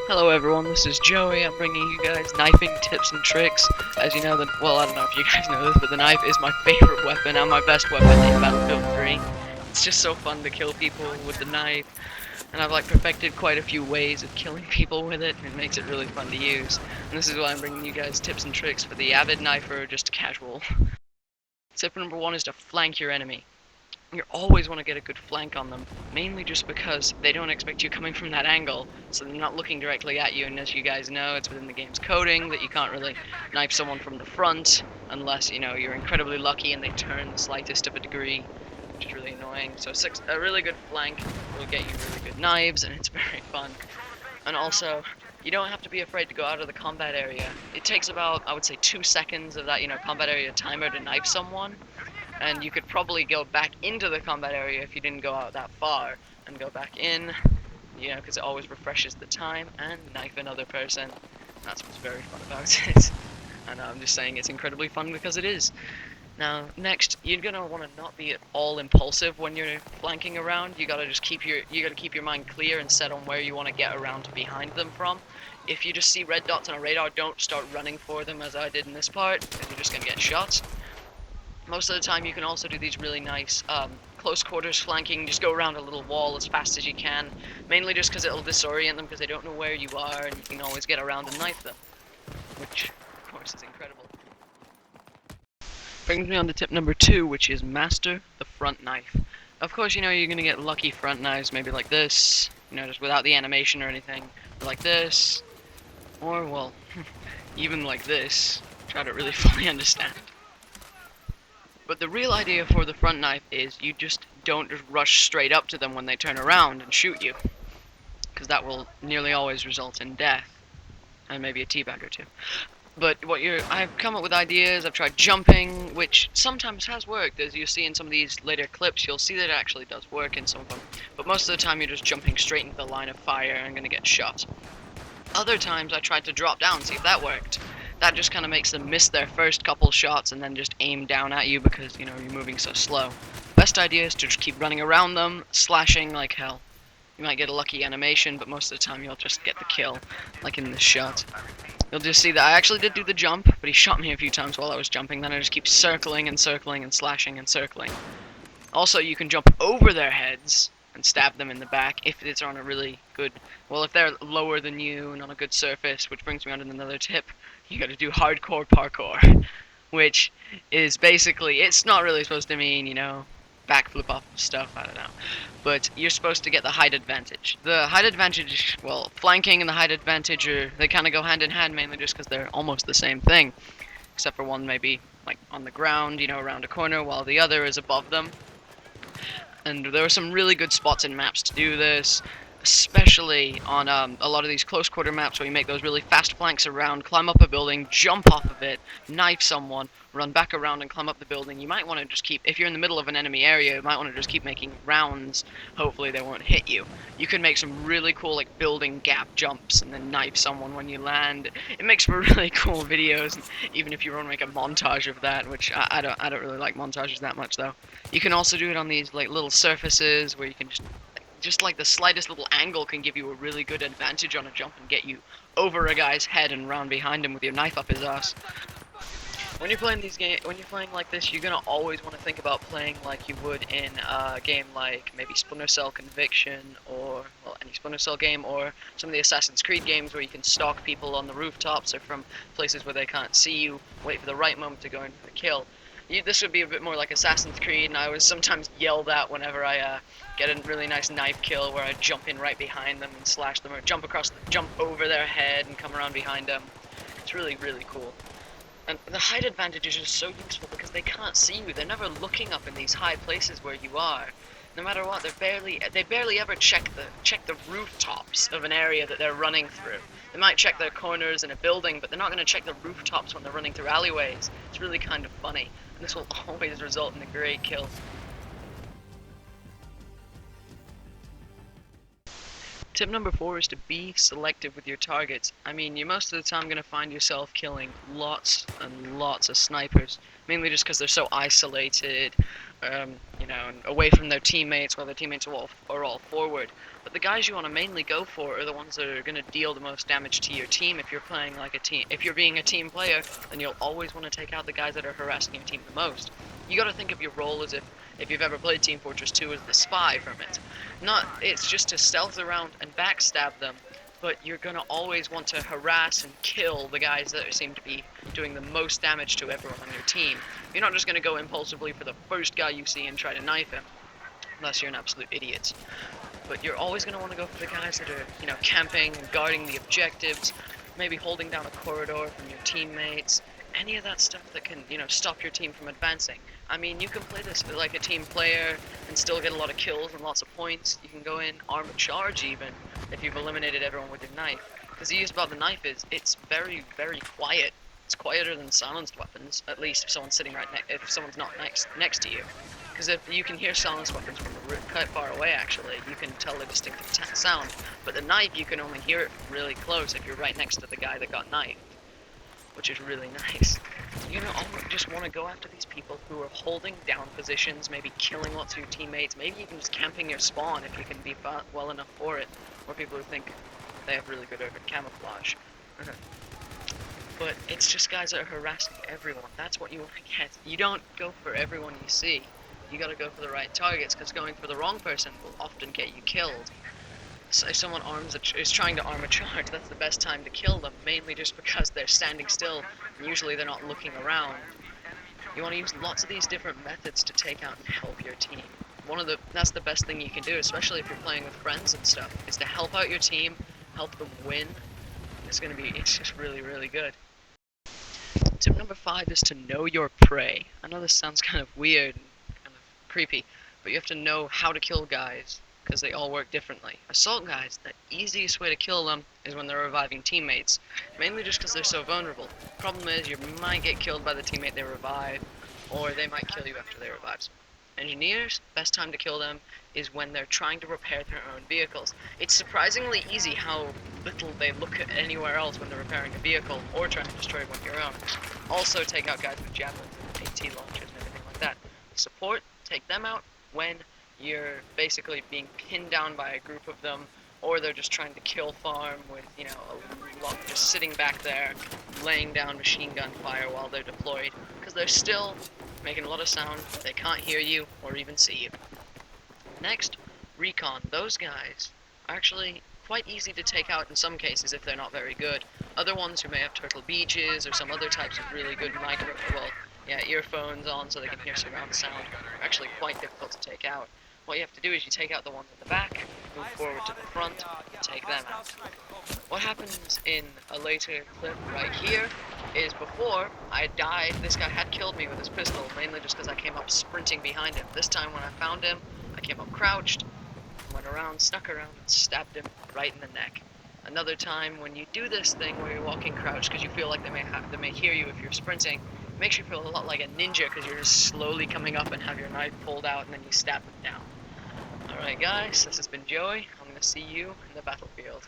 Hello everyone, this is Joey. I'm bringing you guys knifing tips and tricks. As you know, well, I don't know if you guys know this, but the knife is my favorite weapon and my best weapon in Battlefield 3. It's just so fun to kill people with the knife, and I've perfected quite a few ways of killing people with it, and it makes it really fun to use. And this is why I'm bringing you guys tips and tricks for the avid knifer or just casual. Tip number 1 is to flank your enemy. You always want to get a good flank on them, mainly just because they don't expect you coming from that angle, so they're not looking directly at you, and as you guys know, it's within the game's coding that you can't really knife someone from the front, unless, you're incredibly lucky and they turn the slightest of a degree, which is really annoying. So a really good flank will get you really good knives, and it's very fun. And also, you don't have to be afraid to go out of the combat area. It takes about, I would say, 2 seconds of that, combat area timer to knife someone, and you could probably go back into the combat area if you didn't go out that far, and go back in, because it always refreshes the time, and knife another person. That's what's very fun about it. And I'm just saying it's incredibly fun because it is. Now, next, you're gonna want to not be at all impulsive when you're flanking around. You gotta keep your mind clear and set on where you want to get around to behind them from. If you just see red dots on a radar, don't start running for them as I did in this part, because you're just gonna get shot. Most of the time you can also do these really nice close quarters flanking, just go around a little wall as fast as you can, mainly just because it'll disorient them because they don't know where you are, and you can always get around and knife them, which of course is incredible. Brings me on to tip number 2, which is master the front knife. Of course, you're going to get lucky front knives, maybe like this, just without the animation or anything, or like this, or, well, even like this. Try to really fully understand. But the real idea for the front knife is you just don't just rush straight up to them when they turn around and shoot you, because that will nearly always result in death, and maybe a teabag or two. But I've come up with ideas, I've tried jumping, which sometimes has worked. As you see in some of these later clips, you'll see that it actually does work in some of them. But most of the time you're just jumping straight into the line of fire and going to get shot. Other times I tried to drop down, see if that worked. That just kind of makes them miss their first couple shots and then just aim down at you because, you're moving so slow. Best idea is to just keep running around them, slashing like hell. You might get a lucky animation, but most of the time you'll just get the kill, like in this shot. You'll just see that I actually did do the jump, but he shot me a few times while I was jumping, then I just keep circling and circling and slashing and circling. Also, you can jump over their heads and stab them in the back if it's on a really good, if they're lower than you and on a good surface, which brings me on to another tip. You gotta do hardcore parkour, which is basically, it's not really supposed to mean, backflip off stuff, I don't know. But you're supposed to get the height advantage. The height advantage, flanking and the height advantage, they kind of go hand in hand, mainly just because they're almost the same thing. Except for one maybe, on the ground, around a corner, while the other is above them. And there are some really good spots in maps to do this, especially on a lot of these close quarter maps where you make those really fast flanks around, climb up a building, jump off of it, knife someone, run back around and climb up the building. You might want to just keep, if you're in the middle of an enemy area, you might want to just keep making rounds. Hopefully they won't hit you. You can make some really cool building gap jumps and then knife someone when you land. It makes for really cool videos, even if you want to make a montage of that, which I don't really like montages that much though. You can also do it on these little surfaces where you can just the slightest little angle can give you a really good advantage on a jump and get you over a guy's head and round behind him with your knife up his ass. When you're playing like this, you're gonna always want to think about playing like you would in a game like maybe Splinter Cell Conviction, or any Splinter Cell game, or some of the Assassin's Creed games where you can stalk people on the rooftops or from places where they can't see you, wait for the right moment to go in for the kill. This would be a bit more like Assassin's Creed, and I was sometimes yelled at whenever I get a really nice knife kill where I jump in right behind them and slash them, or jump over their head and come around behind them. It's really, really cool. And the height advantage is just so useful because they can't see you. They're never looking up in these high places where you are. No matter what, they barely ever check the rooftops of an area that they're running through. They might check their corners in a building, but they're not going to check the rooftops when they're running through alleyways. It's really kind of funny. And this will always result in a great kill. Tip number 4 is to be selective with your targets. I mean, you're most of the time going to find yourself killing lots and lots of snipers, mainly just because they're so isolated. and away from their teammates while their teammates are all forward. But the guys you want to mainly go for are the ones that are going to deal the most damage to your team. If you're playing like a team, if you're being a team player, then you'll always want to take out the guys that are harassing your team the most. You got to think of your role as if you've ever played Team Fortress 2 as the spy from it. It's just to stealth around and backstab them, but you're gonna always want to harass and kill the guys that seem to be doing the most damage to everyone on your team. You're not just gonna go impulsively for the first guy you see and try to knife him, unless you're an absolute idiot. But you're always gonna want to go for the guys that are, camping and guarding the objectives, maybe holding down a corridor from your teammates, any of that stuff that can, stop your team from advancing. I mean, you can play this like a team player and still get a lot of kills and lots of points. You can go in, arm a charge even, if you've eliminated everyone with your knife. Because the use about the knife is, it's very, very quiet. It's quieter than silenced weapons, at least if someone's sitting if someone's not next to you. Because if you can hear silenced weapons from quite far away, actually, you can tell the distinctive sound. But the knife, you can only hear it really close if you're right next to the guy that got knifed, which is really nice. You just want to go after these people who are holding down positions, maybe killing lots of your teammates, maybe even just camping your spawn if you can be well enough for it, or people who think they have really good urban camouflage. But it's just guys that are harassing everyone. That's what you want to get. You don't go for everyone you see. You gotta go for the right targets, because going for the wrong person will often get you killed. So if someone is trying to arm a charge, that's the best time to kill them, mainly just because they're standing still, and usually they're not looking around. You want to use lots of these different methods to take out and help your team. That's the best thing you can do, especially if you're playing with friends and stuff, is to help out your team, help them win. It's just really, really good. Tip number 5 is to know your prey. I know this sounds kind of weird and kind of creepy, but you have to know how to kill guys, because they all work differently. Assault guys, the easiest way to kill them is when they're reviving teammates, mainly just because they're so vulnerable. Problem is, you might get killed by the teammate they revive, or they might kill you after they revive. Engineers, best time to kill them is when they're trying to repair their own vehicles. It's surprisingly easy how little they look at anywhere else when they're repairing a vehicle or trying to destroy one of your own. Also take out guys with javelins and AT launchers and everything like that. Support, take them out when you're basically being pinned down by a group of them, or they're just trying to kill farm with, a lot just sitting back there, laying down machine gun fire while they're deployed, because they're still making a lot of sound, they can't hear you or even see you. Next, recon. Those guys are actually quite easy to take out in some cases if they're not very good. Other ones who may have turtle beaches or some other types of really good earphones on so they can hear surround sound are actually quite difficult to take out. What you have to do is you take out the ones at the back, move forward to the front, and take them out. What happens in a later clip right here is before I died, this guy had killed me with his pistol, mainly just because I came up sprinting behind him. This time when I found him, I came up crouched, went around, snuck around, and stabbed him right in the neck. Another time when you do this thing where you're walking crouched because you feel like they may hear you if you're sprinting, it makes you feel a lot like a ninja because you're just slowly coming up and have your knife pulled out and then you stab them down. Alright guys, this has been Joey. I'm going to see you in the battlefield.